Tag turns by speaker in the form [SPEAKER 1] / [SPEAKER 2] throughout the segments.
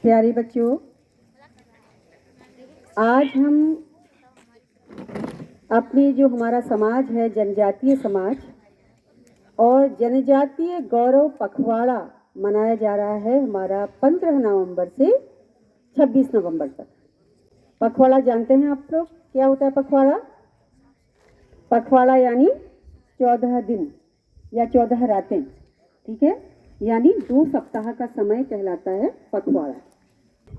[SPEAKER 1] प्यारे बच्चों, आज हम अपने जो हमारा समाज है जनजातीय समाज और जनजातीय गौरव पखवाड़ा मनाया जा रहा है हमारा 15 नवंबर से 26 नवंबर तक। पखवाड़ा जानते हैं आप लोग क्या होता है? पखवाड़ा यानी 14 दिन या 14 रातें, ठीक है, यानी 2 सप्ताह का समय कहलाता है पखवाड़ा।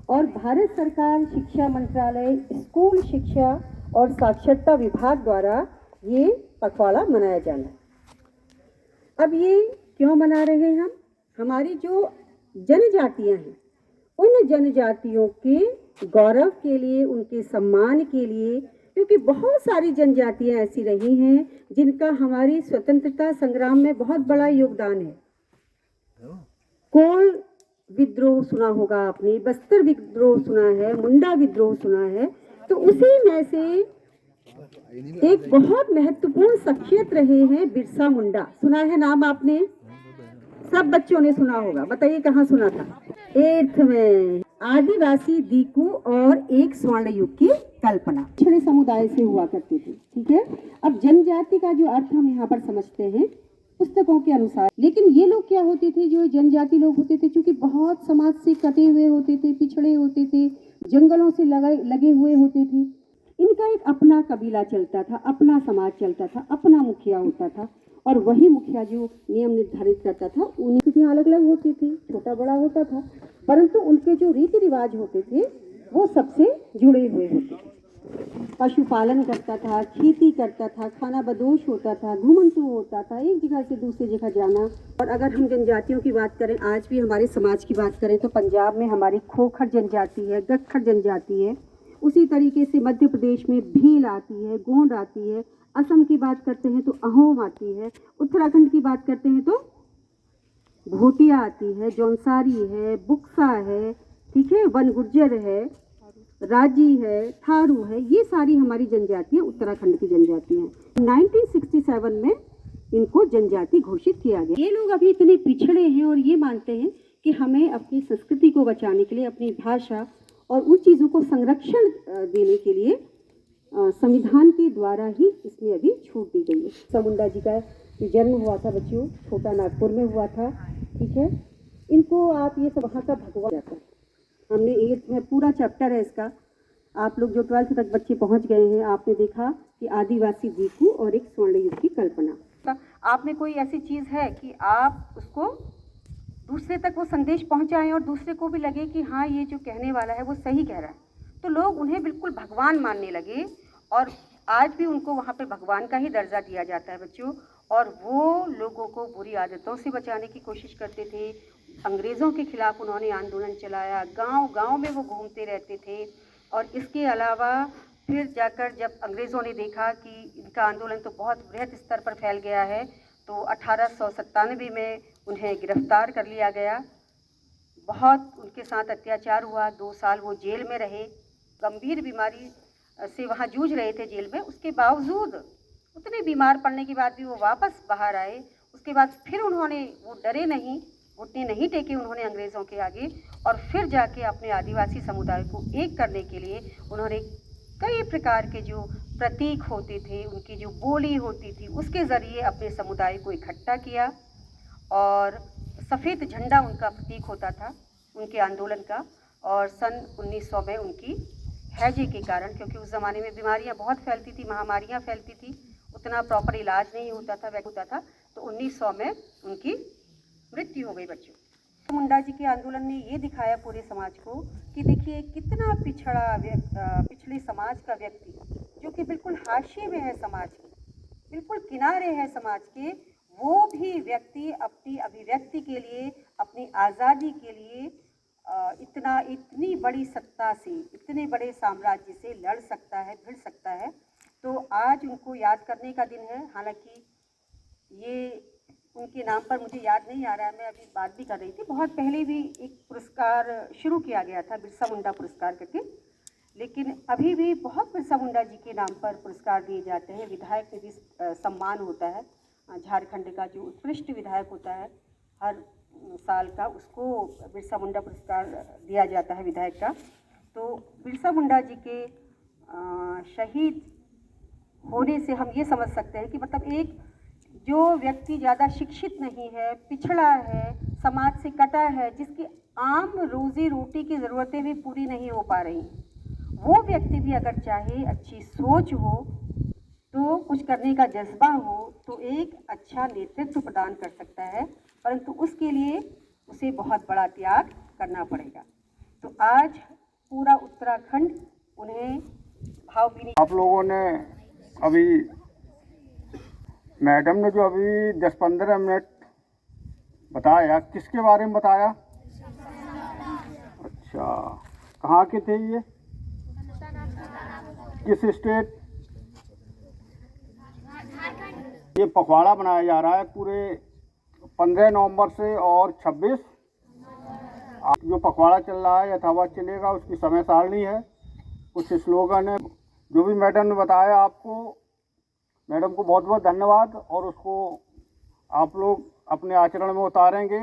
[SPEAKER 1] और भारत सरकार शिक्षा मंत्रालय, स्कूल शिक्षा और साक्षरता विभाग द्वारा ये पखवाड़ा मनाया जाना है। अब ये क्यों मना रहे हैं हम? हमारी जो जनजातियां हैं उन जनजातियों के गौरव के लिए, उनके सम्मान के लिए, क्योंकि बहुत सारी जनजातियां ऐसी रही हैं जिनका हमारी स्वतंत्रता संग्राम में बहुत बड़ा योगदान है। कोल विद्रोह सुना होगा आपने, बस्तर विद्रोह सुना है, मुंडा विद्रोह सुना है। तो उसी में से एक बहुत महत्वपूर्ण शख्सियत रहे हैं बिरसा मुंडा। सुना है नाम आपने? सब बच्चों ने सुना होगा। बताइए कहाँ सुना था? 8th में। आदिवासी दीकू और एक स्वर्ण युग की कल्पना पिछड़े समुदाय से हुआ करती थी, ठीक है। अब जनजाति का जो अर्थ हम यहाँ पर समझते हैं पुस्तकों के अनुसार, लेकिन ये लोग क्या होते थे, जो जनजाति लोग होते थे, क्योंकि बहुत समाज से कटे हुए होते थे, पिछड़े होते थे, जंगलों से लगे हुए होते थे। इनका एक अपना कबीला चलता था, अपना समाज चलता था, अपना मुखिया होता था, और वही मुखिया जो नियम निर्धारित करता था। उनकी स्थितियां अलग अलग होती थी, छोटा बड़ा होता था, परंतु उनके जो रीति रिवाज होते थे वो सबसे जुड़े हुए होते थे। पशुपालन करता था, खेती करता था, खाना बदोश होता था, घुमंतू होता था, एक जगह से दूसरी जगह जाना। और अगर हम जनजातियों की बात करें, आज भी हमारे समाज की बात करें, तो पंजाब में हमारी खोखर जनजाति है, गट्ठर जनजाति है। उसी तरीके से मध्य प्रदेश में भील आती है, गोंड आती है। असम की बात करते हैं तो अहोम आती है। उत्तराखंड की बात करते हैं तो भोटिया आती है, जौनसारी है, बुक्सा है, ठीक है, वन गुर्जर है, राजी है, थारू है। ये सारी हमारी जनजातियां उत्तराखंड की जनजाति हैं। 1967 में इनको जनजाति घोषित किया गया। ये लोग अभी इतने पिछड़े हैं और ये मानते हैं कि हमें अपनी संस्कृति को बचाने के लिए, अपनी भाषा और उन चीज़ों को संरक्षण देने के लिए संविधान के द्वारा ही इसमें अभी छूट दी गई है। बिरसा मुंडा जी का जन्म हुआ था बच्चों, छोटा नागपुर में हुआ था, ठीक है। इनको आप ये सब वहाँ का भगवान जाता है। हमने 8th में पूरा चैप्टर है इसका। आप लोग जो 12th तक बच्चे पहुँच गए हैं, आपने देखा कि आदिवासी दीकू और एक स्वर्ण युग की कल्पना। आप में कोई ऐसी चीज़ है कि आप उसको दूसरे तक वो संदेश पहुंचाएं और दूसरे को भी लगे कि हाँ, ये जो कहने वाला है वो सही कह रहा है, तो लोग उन्हें बिल्कुल भगवान मानने लगे। और आज भी उनको वहाँ पे भगवान का ही दर्जा दिया जाता है बच्चों। और वो लोगों को बुरी आदतों से बचाने की कोशिश करते थे। अंग्रेज़ों के खिलाफ उन्होंने आंदोलन चलाया, गांव गांव में वो घूमते रहते थे। और इसके अलावा फिर जाकर जब अंग्रेज़ों ने देखा कि इनका आंदोलन तो बहुत बृहद स्तर पर फैल गया है, तो 1897 में उन्हें गिरफ्तार कर लिया गया। बहुत उनके साथ अत्याचार हुआ, 2 साल वो जेल में रहे। गंभीर बीमारी से वहाँ जूझ रहे थे जेल में। उसके बावजूद, उतने बीमार पड़ने के बाद भी वो वापस बाहर आए। उसके बाद फिर उन्होंने, वो डरे नहीं, घुटने नहीं टेके उन्होंने अंग्रेज़ों के आगे। और फिर जाके अपने आदिवासी समुदाय को एक करने के लिए उन्होंने कई प्रकार के जो प्रतीक होते थे, उनकी जो बोली होती थी, उसके ज़रिए अपने समुदाय को इकट्ठा किया। और सफ़ेद झंडा उनका प्रतीक होता था उनके आंदोलन का। और सन 1900 में उनकी हैजे के कारण, क्योंकि उस ज़माने में बीमारियां बहुत फैलती थी, महामारियां फैलती थी, उतना प्रॉपर इलाज नहीं होता था, तो 1900 में उनकी मृत्यु हो गई बच्चों। तो मुंडा जी के आंदोलन ने ये दिखाया पूरे समाज को कि देखिए कितना पिछड़े समाज का व्यक्ति, जो कि बिल्कुल हाशिए में है समाज के, बिल्कुल किनारे है समाज के, वो भी व्यक्ति अपनी अभिव्यक्ति के लिए, अपनी आज़ादी के लिए इतनी बड़ी सत्ता से, इतने बड़े साम्राज्य से लड़ सकता है, भिड़ सकता है। तो आज उनको याद करने का दिन है। हालांकि ये उनके नाम पर मुझे याद नहीं आ रहा है, मैं अभी बात भी कर रही थी, बहुत पहले भी एक पुरस्कार शुरू किया गया था, बिरसा मुंडा पुरस्कार करके, लेकिन अभी भी बहुत बिरसा मुंडा जी के नाम पर पुरस्कार दिए जाते हैं। विधायक निधि सम्मान होता है, झारखंड का जो उत्कृष्ट विधायक होता है, हर साल का, उसको बिरसा मुंडा पुरस्कार दिया जाता है विधायक का। तो बिरसा मुंडा जी के शहीद होने से हम ये समझ सकते हैं कि मतलब एक जो व्यक्ति ज़्यादा शिक्षित नहीं है, पिछड़ा है, समाज से कटा है, जिसकी आम रोजी रोटी की ज़रूरतें भी पूरी नहीं हो पा रही, वो व्यक्ति भी अगर चाहे, अच्छी सोच हो, तो कुछ करने का जज्बा हो, तो एक अच्छा नेतृत्व प्रदान कर सकता है, परंतु उसके लिए उसे बहुत बड़ा त्याग करना पड़ेगा। तो आज पूरा उत्तराखंड उन्हें भावभीनी।
[SPEAKER 2] आप लोगों ने अभी मैडम ने जो अभी 10-15 मिनट बताया, किसके बारे में बताया? अच्छा, कहाँ के थे ये? किस स्टेट? ये पखवाड़ा मनाया जा रहा है पूरे 15 नवंबर से और 26 जो पखवाड़ा चल रहा है यथावत चलेगा, उसकी समय सारणी है, कुछ स्लोगन है। जो भी मैडम ने बताया आपको, मैडम को बहुत बहुत धन्यवाद, और उसको आप लोग अपने आचरण में उतारेंगे।